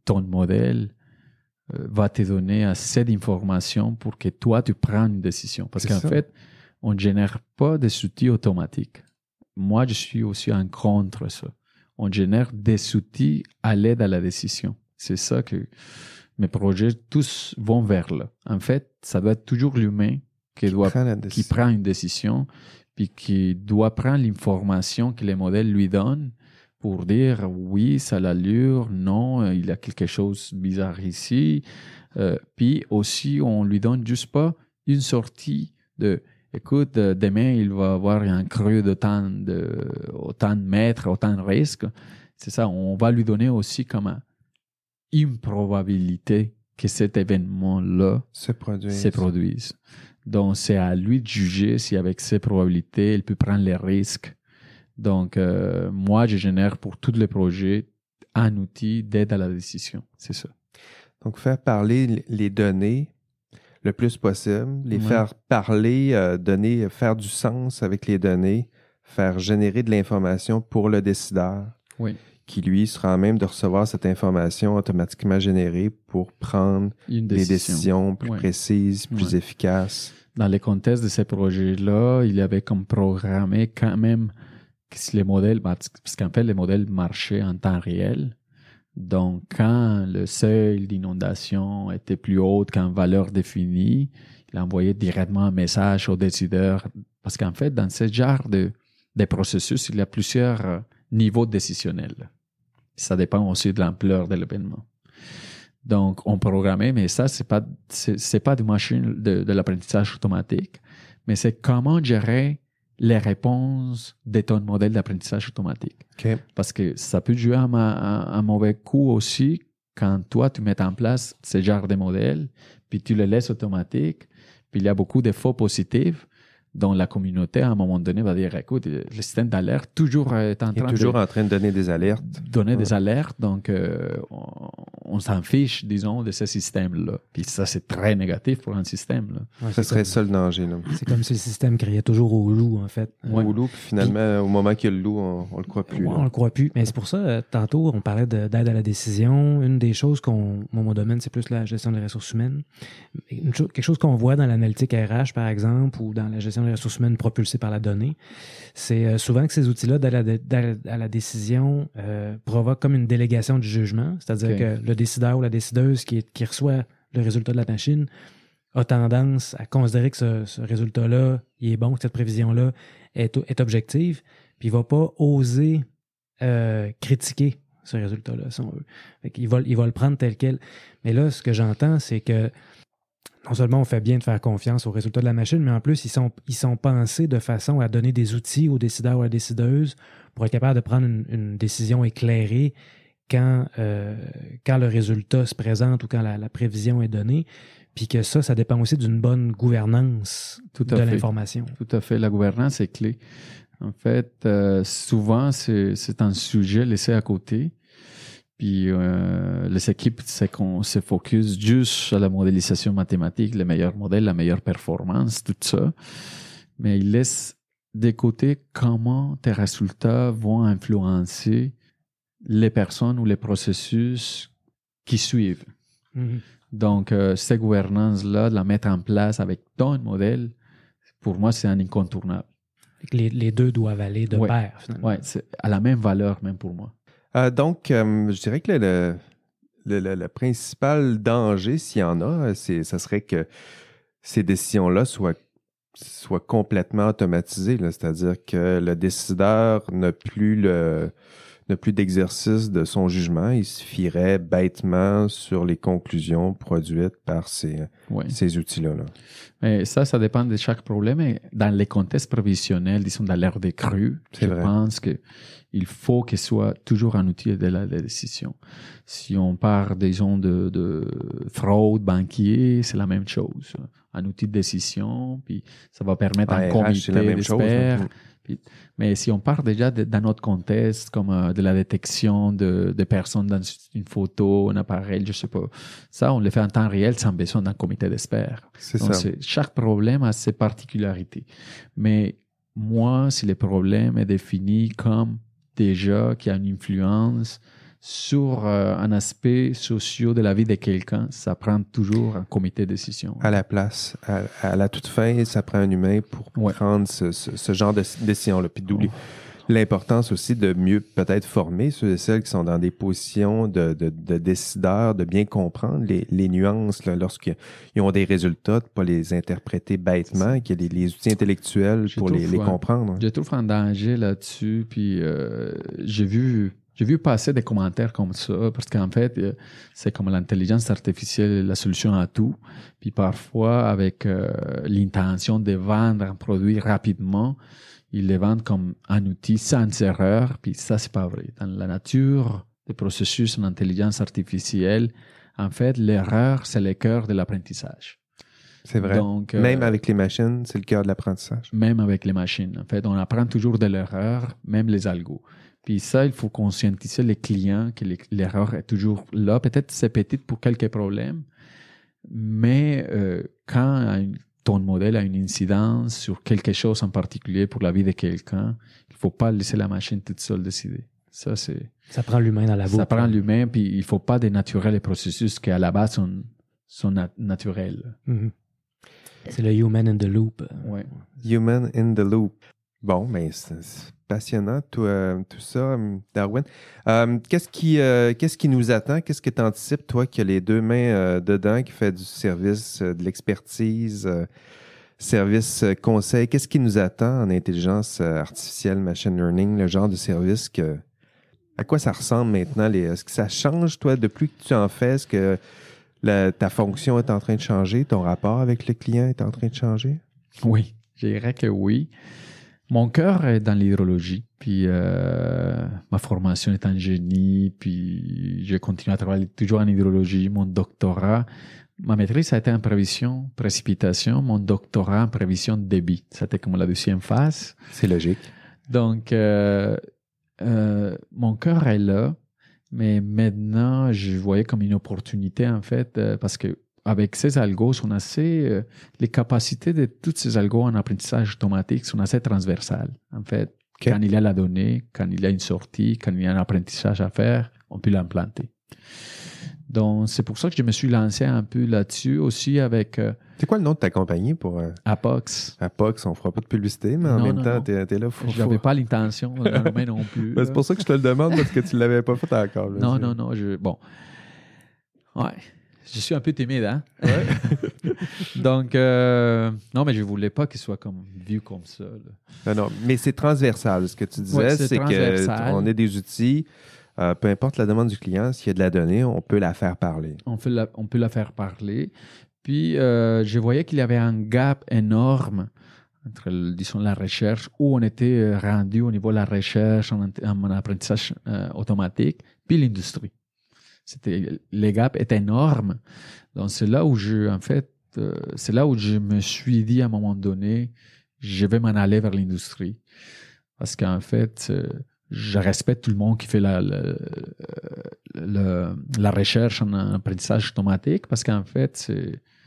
ton modèle va te donner assez d'informations pour que toi, tu prennes une décision. Parce qu'en fait, on ne génère pas des outils automatiques. Moi, je suis aussi en contre ça. On génère des outils à l'aide à la décision. C'est ça que mes projets, tous vont vers là. En fait, ça doit être toujours l'humain qui prend une décision, puis qui doit prendre l'information que les modèles lui donnent pour dire oui, ça a l'allure, non, il y a quelque chose de bizarre ici. Puis aussi, on lui donne juste pas une sortie de écoute, demain, il va avoir un creux autant de mètres, autant de risques. C'est ça, on va lui donner aussi comme une probabilité que cet événement-là se produise. Donc, c'est à lui de juger si avec ces probabilités, il peut prendre les risques. Donc, moi, je génère pour tous les projets un outil d'aide à la décision. C'est ça. Donc, faire parler les données le plus possible, les faire parler, faire du sens avec les données, faire générer de l'information pour le décideur. Oui. Qui, lui, sera en même de recevoir cette information automatiquement générée pour prendre des décisions plus précises, plus efficaces. Dans le contexte de ces projets-là, il y avait comme programmé quand même que si les modèles, parce qu'en fait, les modèles marchaient en temps réel. Donc, quand le seuil d'inondation était plus haut qu'en valeur définie, il envoyait directement un message au décideur. Parce qu'en fait, dans ce genre de processus, il y a plusieurs niveaux décisionnels. Ça dépend aussi de l'ampleur de l'événement. Donc, on programmait, mais ça, c'est pas du machine de l'apprentissage automatique, mais c'est comment gérer les réponses de ton modèle d'apprentissage automatique. Okay. Parce que ça peut jouer un mauvais coup aussi quand toi, tu mets en place ce genre de modèle, puis tu le laisses automatique, puis il y a beaucoup de faux positifs dont la communauté, à un moment donné, va dire, écoute, le système d'alerte toujours est en train de donner des alertes. Des alertes, donc on s'en fiche, disons, de ce système-là. Puis ça, c'est très négatif pour un système. Là. Ouais, ça serait ça le danger. Là. C'est comme si le système criait toujours au loup, en fait. Au loup, puis finalement, au moment qu'il y a le loup, on le croit plus. On le croit plus. Mais c'est pour ça, tantôt, on parlait d'aide à la décision. Une des choses mon domaine, c'est plus la gestion des ressources humaines. Quelque chose qu'on voit dans l'analytique RH, par exemple, ou dans la gestion des ressources humaines propulsées par la donnée, c'est souvent que ces outils-là d'aide à la décision provoquent comme une délégation du jugement, c'est-à-dire que le décideur ou la décideuse qui reçoit le résultat de la machine a tendance à considérer que ce résultat-là, il est bon, que cette prévision-là est objective, puis il ne va pas oser critiquer ce résultat-là, si on veut. Fait qu'il va le prendre tel quel. Mais là, ce que j'entends, c'est que non seulement on fait bien de faire confiance aux résultats de la machine, mais en plus, ils sont pensés de façon à donner des outils aux décideurs ou à la décideuse pour être capable de prendre une décision éclairée quand le résultat se présente ou quand la prévision est donnée, puis que ça dépend aussi d'une bonne gouvernance de l'information. Tout à fait. La gouvernance est clé. En fait, souvent, c'est un sujet laissé à côté. Puis les équipes, c'est qu'on se focus juste sur la modélisation mathématique, les meilleurs modèles, la meilleure performance, tout ça. Mais ils laissent de côté comment tes résultats vont influencer les personnes ou les processus qui suivent. Mm-hmm. Donc, cette gouvernance-là, de la mettre en place avec ton modèle, pour moi, c'est un incontournable. Les deux doivent aller de pair, finalement. Oui, c'est à la même valeur, même pour moi. Donc, je dirais que le principal danger, s'il y en a, ça serait que ces décisions-là soient complètement automatisées. C'est-à-dire que le décideur n'a plus d'exercice de son jugement. Il se fierait bêtement sur les conclusions produites par ces outils-là. Mais ça dépend de chaque problème. Et dans les contextes prévisionnels, disons dans l'ère des crues, je pense qu'il faut qu'il soit toujours un outil de la décision. Si on part, disons, de fraude banquier, c'est la même chose. Un outil de décision, puis ça va permettre un comité d'experts. Mais si on part déjà d'un autre contexte, comme de la détection de personnes dans une photo, un appareil, je sais pas, ça, on le fait en temps réel sans besoin d'un comité d'experts. Donc, chaque problème a ses particularités. Mais moi, si le problème est défini comme déjà qui a une influence sur un aspect social de la vie de quelqu'un, ça prend toujours un comité de décision. À la place, à la toute fin, ça prend un humain pour prendre ce genre de décision-là. Puis d'où l'importance aussi de mieux peut-être former ceux et celles qui sont dans des positions de décideurs, de bien comprendre les nuances lorsqu'ils ont des résultats, de ne pas les interpréter bêtement, qu'il y ait les outils intellectuels pour les comprendre. Je trouve un danger là-dessus, puis j'ai vu passer des commentaires comme ça, parce qu'en fait, c'est comme l'intelligence artificielle, la solution à tout. Puis parfois, avec l'intention de vendre un produit rapidement, ils le vendent comme un outil sans erreur. Puis ça, c'est pas vrai. Dans la nature des processus en intelligence artificielle, en fait, l'erreur, c'est le cœur de l'apprentissage. C'est vrai. Donc, même avec les machines, c'est le cœur de l'apprentissage. Même avec les machines. En fait, on apprend toujours de l'erreur, même les algos. Puis ça, il faut conscientiser les clients que l'erreur est toujours là. Peut-être c'est petite pour quelques problèmes, mais quand ton modèle a une incidence sur quelque chose en particulier pour la vie de quelqu'un, il ne faut pas laisser la machine toute seule décider. Ça prend l'humain dans la boucle. Ça prend l'humain, puis il ne faut pas dénaturer les processus qui, à la base, sont naturels. Mm-hmm. C'est le human in the loop. Ouais. Human in the loop. Bon, mais c'est passionnant tout ça, Darwin. Qu'est-ce qui nous attend? Qu'est-ce que tu anticipes, toi, qui as les deux mains dedans, qui fait du service, de l'expertise, service conseil? Qu'est-ce qui nous attend en intelligence artificielle, machine learning, le genre de service à quoi ça ressemble maintenant? Est-ce que ça change, toi, depuis que tu en fais? Est-ce que ta fonction est en train de changer? Ton rapport avec le client est en train de changer? Oui, je dirais que oui. Mon cœur est dans l'hydrologie, puis ma formation est en génie, puis je continue à travailler toujours en hydrologie. Mon doctorat, ma maîtrise a été en prévision, précipitation, mon doctorat en prévision de débit. C'était comme la deuxième phase. C'est logique. Donc, mon cœur est là, mais maintenant, je voyais comme une opportunité, en fait, parce que avec ces algos, les capacités de tous ces algos en apprentissage automatique sont assez transversales. En fait, quand il y a la donnée, quand il y a une sortie, quand il y a un apprentissage à faire, on peut l'implanter. Donc, c'est pour ça que je me suis lancé un peu là-dessus aussi avec... c'est quoi le nom de ta compagnie pour... Apox. Apox, on ne fera pas de publicité, mais en même temps, tu es là. Je n'avais pas l'intention de le nommer non plus. C'est pour ça que je te le demande, parce que tu ne l'avais pas fait encore. Non. Bon. Ouais. Je suis un peu timide, hein? Ouais. Donc, non, mais je ne voulais pas qu'il soit vu comme ça. Là. Non, mais c'est transversal. Ce que tu disais, c'est qu'on ait des outils, peu importe la demande du client, s'il y a de la donnée, on peut la faire parler. On peut la faire parler. Puis, je voyais qu'il y avait un gap énorme entre disons, la recherche, où on était rendu au niveau de la recherche en apprentissage automatique, puis l'industrie. Les gaps étaient énormes. Donc, c'est là où c'est là où je me suis dit à un moment donné, je vais m'en aller vers l'industrie. Parce qu'en fait, je respecte tout le monde qui fait la recherche en apprentissage automatique, parce qu'en fait,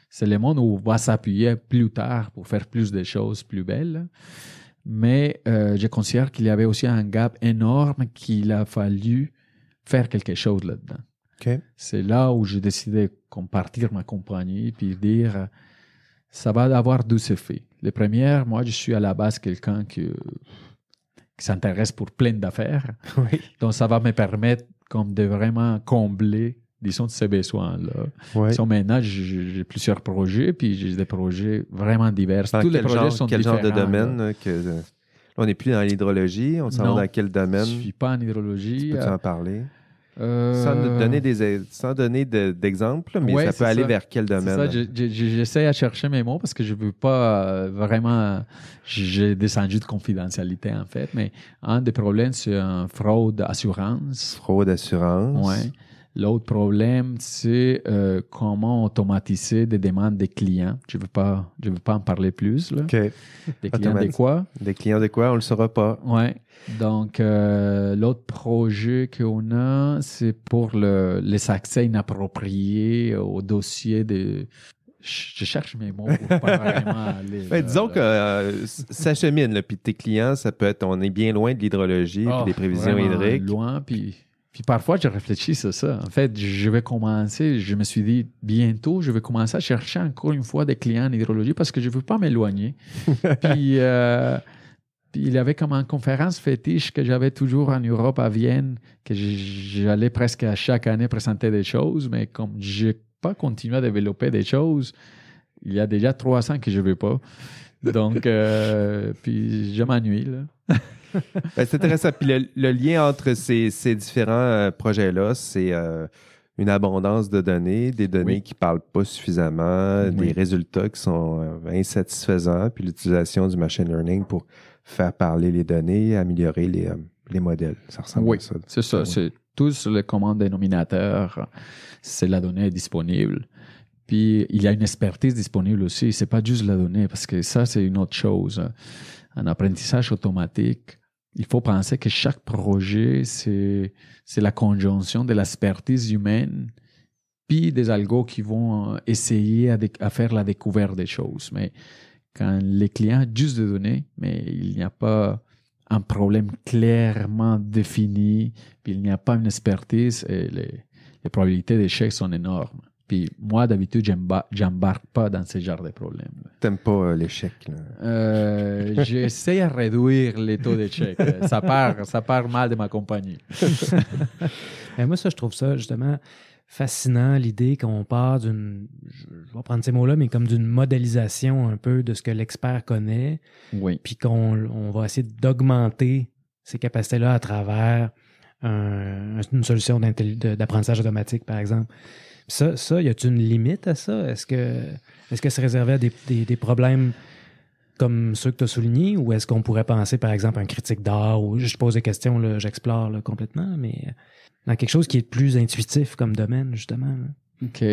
c'est le monde où on va s'appuyer plus tard pour faire plus de choses plus belles. Mais je considère qu'il y avait aussi un gap énorme qu'il a fallu faire quelque chose là-dedans. Okay. C'est là où j'ai décidé de compartir ma compagnie puis dire ça va avoir deux effets. Le premier, moi, je suis à la base quelqu'un qui s'intéresse pour plein d'affaires. Oui. Donc, ça va me permettre comme de vraiment combler, disons, ces besoins-là. Oui. Disons, maintenant, j'ai plusieurs projets, puis j'ai des projets vraiment divers. Tous les projets sont différents. Quel genre de domaine? Là, on n'est plus dans l'hydrologie. On s'en va dans quel domaine? Je ne suis pas en hydrologie. Peux-tu en parler? Sans donner d'exemples, mais ça peut aller vers quel domaine? C'est ça, j'essaie à chercher mes mots parce que je ne veux pas vraiment... J'ai descendu de confidentialité, en fait, mais un des problèmes, c'est un fraude assurance. Fraude assurance. Oui. L'autre problème, c'est comment automatiser des demandes des clients. Je ne veux pas en parler plus. Là. OK. Des clients de quoi? Des clients de quoi? On ne le saura pas. Oui. Donc, l'autre projet qu'on a, c'est pour les accès inappropriés au dossier de... Je cherche mes mots pour pas vraiment aller... disons que ça chemine, puis tes clients, ça peut être... On est bien loin de l'hydrologie et des prévisions hydriques. Loin, puis parfois, je réfléchis sur ça. En fait, je me suis dit, bientôt, je vais commencer à chercher encore une fois des clients en hydrologie parce que je ne veux pas m'éloigner. Puis il y avait comme une conférence fétiche que j'avais toujours en Europe, à Vienne, que j'allais presque à chaque année présenter des choses, mais comme je n'ai pas continué à développer des choses, il y a déjà 3 ans que je ne vais pas. Donc, puis je m'ennuie, là. C'est intéressant. Puis le lien entre ces différents projets-là, c'est une abondance de données, des données qui ne parlent pas suffisamment, des résultats qui sont insatisfaisants, puis l'utilisation du machine learning pour faire parler les données, améliorer les modèles. Ça ressemble à ça. C'est ça. C'est tout sur le commun dénominateur. C'est la donnée disponible. Puis, il y a une expertise disponible aussi. C'est pas juste la donnée, parce que ça, c'est une autre chose. En apprentissage automatique, il faut penser que chaque projet, c'est la conjonction de l'expertise humaine puis des algos qui vont essayer à faire la découverte des choses. Mais quand les clients ont juste des données, mais il n'y a pas un problème clairement défini, puis il n'y a pas une expertise, et les probabilités d'échec sont énormes. Puis moi, d'habitude, j'embarque pas dans ce genre de problème. T'aimes pas l'échec? J'essaie à réduire les taux d'échec. Ça part mal de ma compagnie. Moi, ça, je trouve ça justement fascinant, l'idée qu'on part je vais prendre ces mots-là, mais comme d'une modélisation un peu de ce que l'expert connaît, puis qu'on va essayer d'augmenter ces capacités-là à travers une solution d'apprentissage automatique, par exemple. Ça, y a-t-il une limite à ça? Est-ce que c'est réservé à des problèmes comme ceux que tu as soulignés, ou est-ce qu'on pourrait penser, par exemple, à un critique d'art, ou je pose des questions, là, j'explore là, complètement, mais dans quelque chose qui est plus intuitif comme domaine, justement. Là. OK.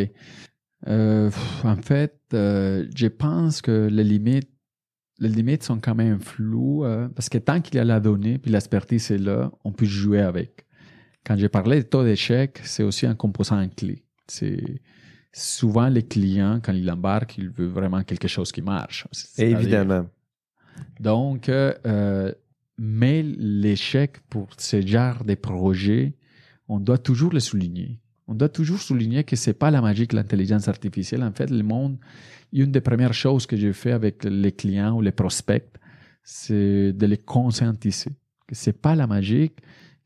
En fait, je pense que les limites sont quand même floues, parce que tant qu'il y a la donnée, puis l'expertise est là, on peut jouer avec. Quand j'ai parlé de taux d'échec, c'est aussi un composant clé. C'est souvent les clients, quand ils embarquent, ils veulent vraiment quelque chose qui marche. Évidemment. Donc, mais l'échec pour ce genre de projet, on doit toujours le souligner. On doit toujours souligner que c'est pas la magie de l'intelligence artificielle. En fait, une des premières choses que je fais avec les clients ou les prospects, c'est de les conscientiser. Que c'est pas la magie,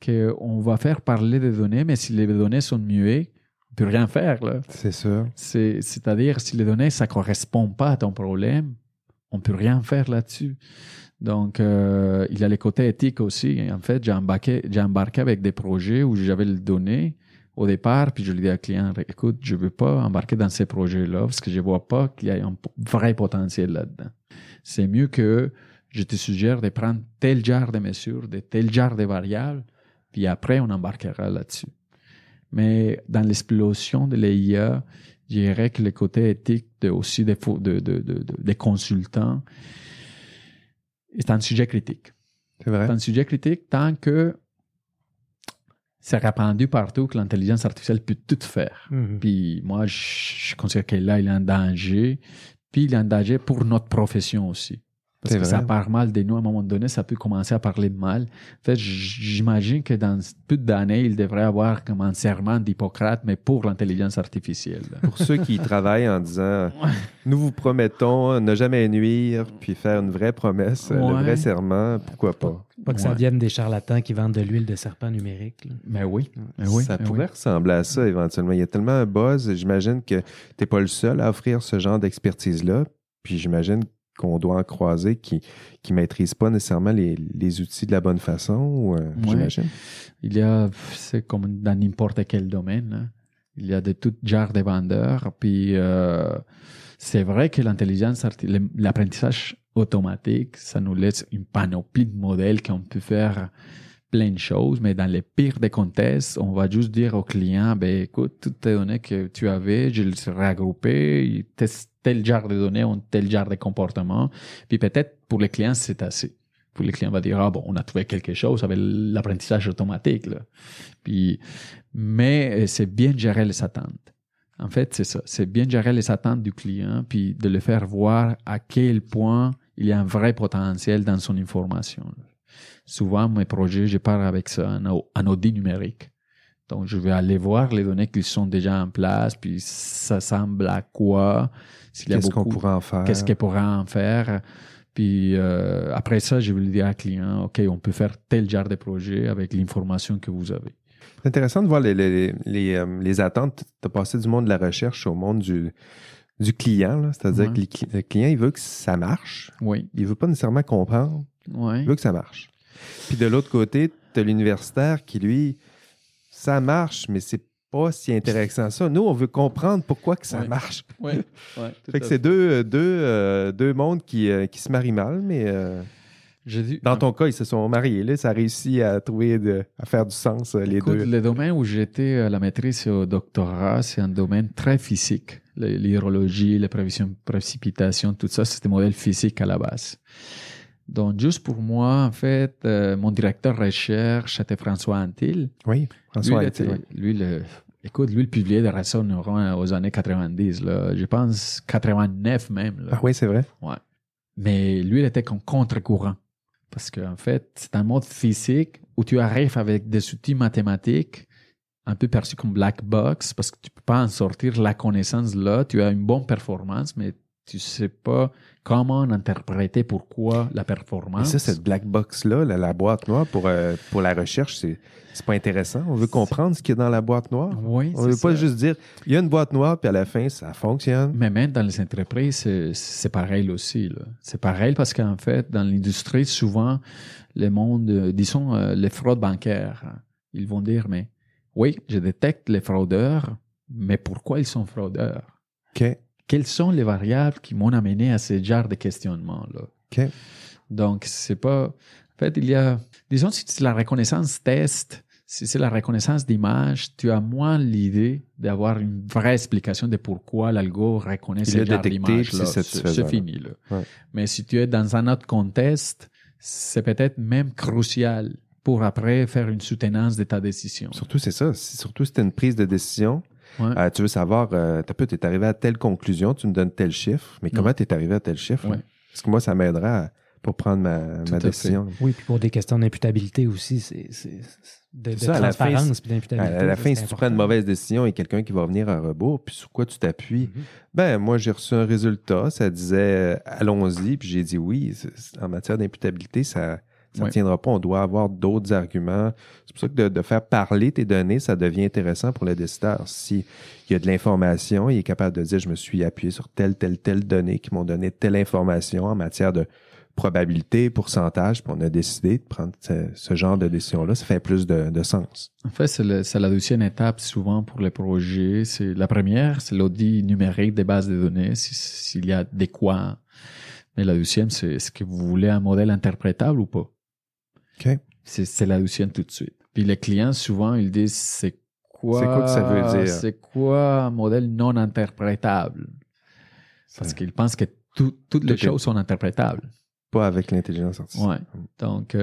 qu'on va faire parler des données, mais si les données sont muées, on peut rien faire, là. C'est sûr. C'est-à-dire, si les données, ça correspond pas à ton problème, on peut rien faire là-dessus. Donc, il y a les côtés éthiques aussi. En fait, j'ai embarqué avec des projets où j'avais les données au départ, puis je lui dis à client, écoute, je veux pas embarquer dans ces projets-là parce que je vois pas qu'il y a un vrai potentiel là-dedans. c'est mieux que je te suggère de prendre tel genre de mesures, de tel genre de variables, puis après, on embarquera là-dessus. Mais dans l'explosion de l'IA, je dirais que le côté éthique aussi des consultants est un sujet critique. C'est vrai. C'est un sujet critique tant que c'est répandu partout que l'intelligence artificielle peut tout faire. Mhm. Puis moi, je considère que là, il est en danger. Puis il est en danger pour notre profession aussi. Parce C'est que vrai. ça part mal de nous. À un moment donné, ça peut commencer à parler de mal. En fait, j'imagine que dans peu d'années, il devrait avoir comme un serment d'Hippocrate, mais pour l'intelligence artificielle. Pour ceux qui y travaillent en disant nous vous promettons ne jamais nuire, puis faire une vraie promesse, le Ouais. vrai serment, pourquoi pas? Pas que ça Ouais. vienne des charlatans qui vendent de l'huile de serpent numérique. Là. Mais oui. Mais oui. Ça mais pourrait oui. ressembler à ça éventuellement. Il y a tellement un buzz, j'imagine que tu n'es pas le seul à offrir ce genre d'expertise-là. Puis j'imagine qu'on doit en croiser qui ne maîtrisent pas nécessairement les outils de la bonne façon, ou, j'imagine. Il y a, c'est comme dans n'importe quel domaine, hein. Il y a de tout genre de vendeurs. Puis c'est vrai que l'apprentissage automatique, ça nous laisse une panoplie de modèles qu'on peut faire plein de choses, mais dans les pires des contextes, on va juste dire au client, ben écoute, toutes les données que tu avais, je les ai regroupées, tel genre de données ont tel genre de comportement, puis peut-être pour les clients, c'est assez. Pour les clients, on va dire, ah bon, on a trouvé quelque chose avec l'apprentissage automatique, là. Puis, mais c'est bien gérer les attentes. En fait, c'est ça. C'est bien gérer les attentes du client, puis de le faire voir à quel point il y a un vrai potentiel dans son information. Souvent, mes projets, je pars avec ça, un audit numérique. Donc, je vais aller voir les données qui sont déjà en place, puis ça semble à quoi. Qu'est-ce qu'on pourrait en faire? Qu'est-ce qu'on pourrait en faire? Puis après ça, je vais lui dire à client, OK, on peut faire tel genre de projet avec l'information que vous avez. C'est intéressant de voir les attentes. Tu as passé du monde de la recherche au monde du client, là. C'est-à-dire Ouais. que le client, il veut que ça marche. Oui. Il veut pas nécessairement comprendre. Oui. Il veut que ça marche. Puis de l'autre côté, tu as l'universitaire qui, lui, ça marche, mais c'est pas si intéressant ça. Nous, on veut comprendre pourquoi que ça Ouais. marche. Oui. Ouais, Fait que c'est deux mondes qui se marient mal, mais dans ton cas, ils se sont mariés. Là, ça a réussi à à faire du sens, les Écoute, deux. le domaine où j'étais à la maîtrise et au doctorat, c'est un domaine très physique. L'hydrologie, les précipitations, tout ça, c'est des modèles physiques à la base. Donc, juste pour moi, en fait, mon directeur recherche, c'était François Antil. Oui, François Antil, oui. Lui, il publiait des réseaux neurones aux années 90, là. Je pense 89 même, là. Ah oui, c'est vrai. Ouais. Mais lui, il était comme contre-courant. Parce qu'en fait, c'est un mode physique où tu arrives avec des outils mathématiques un peu perçus comme black box parce que tu peux pas en sortir la connaissance là. Tu as une bonne performance, mais tu sais pas comment interpréter pourquoi la Et performance. ça, cette black box-là, la boîte noire, pour la recherche, c'est pas intéressant. On veut comprendre ce qu'il y a dans la boîte noire. Oui, On veut c'est pas ça. juste dire, il y a une boîte noire, puis à la fin, ça fonctionne. Mais même dans les entreprises, c'est pareil aussi, là. C'est pareil parce qu'en fait, dans l'industrie, souvent, le monde, disons, les fraudes bancaires, hein, ils vont dire, mais oui, je détecte les fraudeurs, mais pourquoi ils sont fraudeurs? OK. Quelles sont les variables qui m'ont amené à ce genre de questionnement-là? OK. Donc, c'est pas... En fait, il y a... Disons, si c'est la reconnaissance test, si c'est la reconnaissance d'image, tu as moins l'idée d'avoir une vraie explication de pourquoi l'algo reconnaît ce genre d'image. C'est fini, là. Ouais. Mais si tu es dans un autre contexte, c'est peut-être même crucial pour après faire une soutenance de ta décision. Surtout, c'est ça. Surtout si tu as une prise de décision, Ouais. tu veux savoir, tu es arrivé à telle conclusion, tu me donnes tel chiffre, mais comment tu es arrivé à tel chiffre? Ouais. Parce que moi, ça m'aidera pour prendre ma décision. Oui, puis pour des questions d'imputabilité aussi, c'est de ça, à la fin, transparence puis d'imputabilité. À la fin, si c'est tu prends une important. mauvaise décision et quelqu'un qui va venir à rebours, puis sur quoi tu t'appuies? Mhm. Ben, moi, j'ai reçu un résultat, ça disait allons-y, puis j'ai dit oui. En matière d'imputabilité, ça ne tiendra pas. On doit avoir d'autres arguments. C'est pour ça que de faire parler tes données, ça devient intéressant pour le décideur. S'il y a de l'information, il est capable de dire je me suis appuyé sur telle donnée qui m'ont donné telle information en matière de probabilité, pourcentage, puis on a décidé de prendre ce genre de décision-là. Ça fait plus de sens. En fait, c'est la deuxième étape souvent pour les projets. La première, c'est l'audit numérique des bases de données, s'il y a des quoi. Mais la deuxième, c'est est-ce que vous voulez un modèle interprétable ou pas? OK. C'est la deuxième tout de suite. Puis les clients, souvent, ils disent c'est quoi que ça veut dire? C'est quoi un modèle non interprétable? Parce qu'ils pensent que toutes les choses sont interprétables. Pas avec l'intelligence artificielle. Ouais. Donc,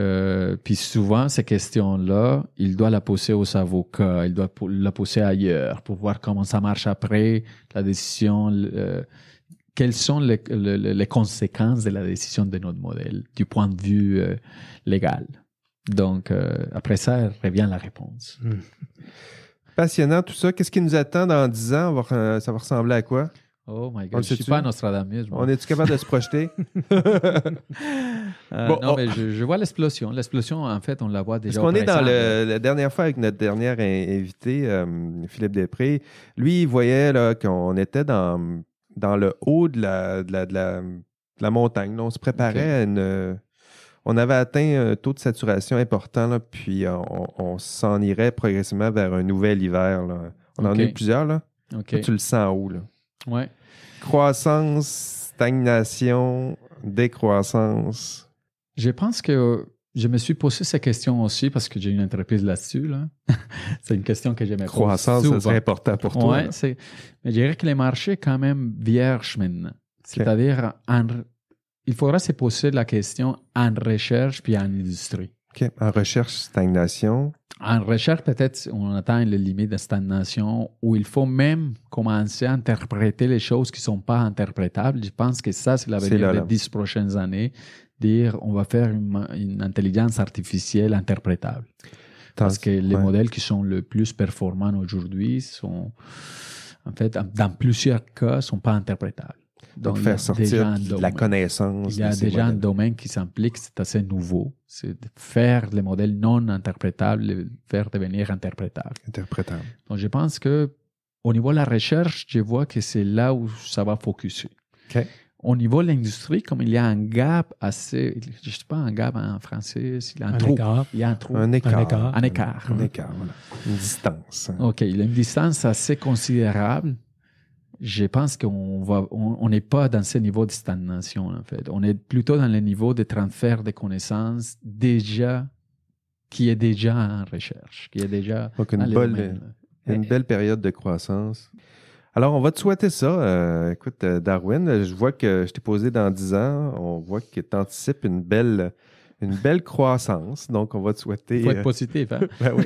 puis souvent, ces questions-là, il doit la poser aux avocats, il doit la poser ailleurs pour voir comment ça marche après la décision, quelles sont les conséquences de la décision de notre modèle du point de vue légal. Donc, après ça, revient la réponse. Passionnant tout ça. Qu'est-ce qui nous attend dans 10 ans? Ça va ressembler à quoi? Oh my God, je ne suis pas Nostradamus. On est-tu capable de se projeter? Non, mais je vois l'explosion. L'explosion, en fait, on la voit déjà. Parce qu'on est dans la dernière fois avec notre dernière invité, Philippe Després. Lui, il voyait là, qu'on était dans le haut de la montagne. Là, on se préparait à une... On avait atteint un taux de saturation important, là, puis on s'en irait progressivement vers un nouvel hiver. Là. On en a eu plusieurs. Là. Toi, tu le sens où? Là? Ouais. Croissance, stagnation, décroissance. Je pense que je me suis posé ces questions aussi parce que j'ai une entreprise là-dessus. Là. C'est une question que j'aimais. Croissance, ça serait important pour toi. Ouais, mais je dirais que les marchés quand même vierges maintenant. C'est-à-dire, il faudra se poser la question en recherche puis en industrie. OK. En recherche, stagnation. En recherche, peut-être, on atteint les limites de stagnation où il faut même commencer à interpréter les choses qui ne sont pas interprétables. Je pense que ça, c'est l'avenir des 10 prochaines années. Dire, on va faire une intelligence artificielle interprétable. Parce que les modèles qui sont le plus performants aujourd'hui sont, en fait, dans plusieurs cas, ne sont pas interprétables. Donc, faire sortir de la connaissance. Il y a déjà un domaine qui s'implique, c'est assez nouveau. C'est de faire les modèles non interprétables, les faire devenir interprétables. Interprétables. Donc, je pense que au niveau de la recherche, je vois que c'est là où ça va focuser. Okay. Au niveau de l'industrie, comme il y a un gap assez... Je ne sais pas un gap en français, il y a un trou. Écart. Il y a un trou. Un écart. Un écart. Un écart, voilà. Une distance. OK. Il y a une distance assez considérable. Je pense qu'on n'est pas dans ce niveau de stagnation, en fait. On est plutôt dans le niveau de transfert de connaissances qui est déjà en recherche, qui est déjà donc une belle période de croissance. Alors, on va te souhaiter ça. Écoute, Darwin, je vois que je t'ai posé dans 10 ans. On voit que tu anticipes une belle croissance. Donc, on va te souhaiter... Il faut être positif, hein? Ben oui.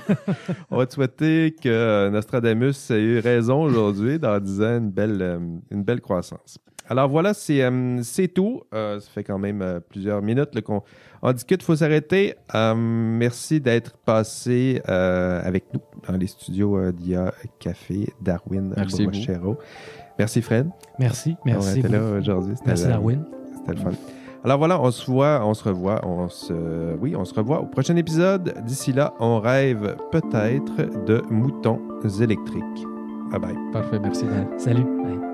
On va te souhaiter que Nostradamus ait eu raison aujourd'hui, dans 10 ans, une belle croissance. Alors voilà, c'est tout. Ça fait quand même plusieurs minutes qu'on discute. Il faut s'arrêter. Merci d'être passé avec nous dans les studios d'IA Café Darwin Brochero. Merci Fred. Merci. On était là aujourd'hui. Merci Darwin. C'était le fun. Alors voilà, on se revoit au prochain épisode. D'ici là, on rêve peut-être de moutons électriques. Bye bye. Parfait, merci. Salut. Bye.